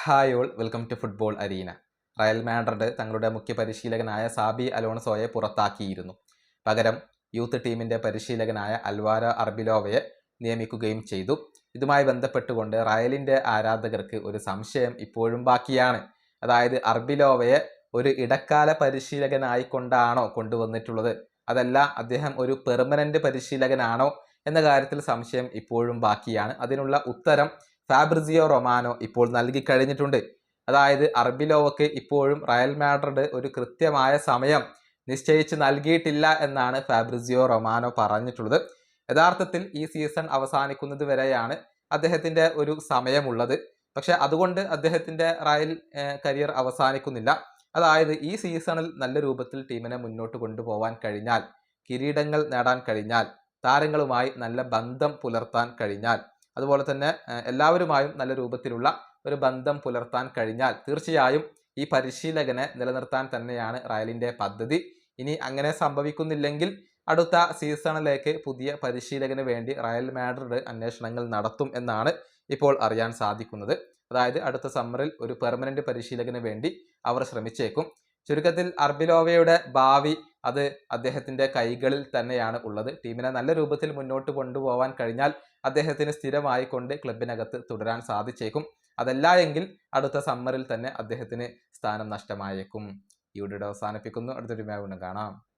Hi all, welcome to football arena. Real Madrid തങ്ങളുടെ മുഖ്യ പരിശീലകനായ സാബി അലോൺസോയെ പുറത്താക്കിയിരുന്നു. പകരം യൂത്ത് ടീമിൻ്റെ പരിശീലകനായ അൽവാരോ അർബിലോവയെ നിയമിക്കുകയും ചെയ്തു. ഇതുമായി ബന്ധപ്പെട്ടുകൊണ്ട് റയലിൻ്റെ ആരാധകർക്ക് ഒരു സംശയം ഇപ്പോഴും ബാക്കിയാണ്. അതായത് അർബിലോവയെ ഒരു ഇടക്കാല പരിശീലകനായിക്കൊണ്ടാണോ കൊണ്ടുവന്നിട്ടുള്ളത്, അതല്ല അദ്ദേഹം ഒരു പെർമനൻ്റ് പരിശീലകനാണോ എന്ന കാര്യത്തിൽ സംശയം ഇപ്പോഴും ബാക്കിയാണ്. അതിനുള്ള ഉത്തരം ഫാബ്രിസിയോ റൊമാനോ ഇപ്പോൾ നൽകിക്കഴിഞ്ഞിട്ടുണ്ട്. അതായത് അർബിലോവക്ക് ഇപ്പോഴും റയൽ മാഡ്രിഡ് ഒരു കൃത്യമായ സമയം നിശ്ചയിച്ച് നൽകിയിട്ടില്ല എന്നാണ് ഫാബ്രിസിയോ റൊമാനോ പറഞ്ഞിട്ടുള്ളത്. യഥാർത്ഥത്തിൽ ഈ സീസൺ അവസാനിക്കുന്നത് വരെയാണ് അദ്ദേഹത്തിൻ്റെ ഒരു സമയമുള്ളത്. പക്ഷെ അതുകൊണ്ട് അദ്ദേഹത്തിൻ്റെ റയൽ കരിയർ അവസാനിക്കുന്നില്ല. അതായത് ഈ സീസണിൽ നല്ല രൂപത്തിൽ ടീമിനെ മുന്നോട്ട് കൊണ്ടുപോകാൻ കഴിഞ്ഞാൽ, കിരീടങ്ങൾ നേടാൻ കഴിഞ്ഞാൽ, താരങ്ങളുമായി നല്ല ബന്ധം പുലർത്താൻ കഴിഞ്ഞാൽ, അതുപോലെ തന്നെ എല്ലാവരുമായും നല്ല രൂപത്തിലുള്ള ഒരു ബന്ധം പുലർത്താൻ കഴിഞ്ഞാൽ തീർച്ചയായും ഈ പരിശീലകനെ നിലനിർത്താൻ തന്നെയാണ് റയലിൻ്റെ പദ്ധതി. ഇനി അങ്ങനെ സംഭവിക്കുന്നില്ലെങ്കിൽ അടുത്ത സീസണിലേക്ക് പുതിയ പരിശീലകന് വേണ്ടി റയൽ മാഡ്രിഡ് അന്വേഷണങ്ങൾ നടത്തും എന്നാണ് ഇപ്പോൾ അറിയാൻ സാധിക്കുന്നത്. അതായത് അടുത്ത സമ്മറിൽ ഒരു പെർമനന്റ് പരിശീലകന് വേണ്ടി അവർ ശ്രമിച്ചേക്കും. ചുരുക്കത്തിൽ അർബിലോവയുടെ ഭാവി അത് അദ്ദേഹത്തിൻ്റെ കൈകളിൽ തന്നെയാണ് ഉള്ളത്. ടീമിനെ നല്ല രൂപത്തിൽ മുന്നോട്ട് കൊണ്ടുപോകാൻ കഴിഞ്ഞാൽ അദ്ദേഹത്തിന് സ്ഥിരമായി കൊണ്ട് ക്ലബിനകത്ത് തുടരാൻ സാധിച്ചേക്കും. അതല്ല എങ്കിൽ അടുത്ത സമ്മറിൽ തന്നെ അദ്ദേഹത്തിന് സ്ഥാനം നഷ്ടമായേക്കും. ഈ വീഡിയോ അവസാനിപ്പിക്കുന്നു. അടുത്തൊരു വീണ്ടും കാണാം.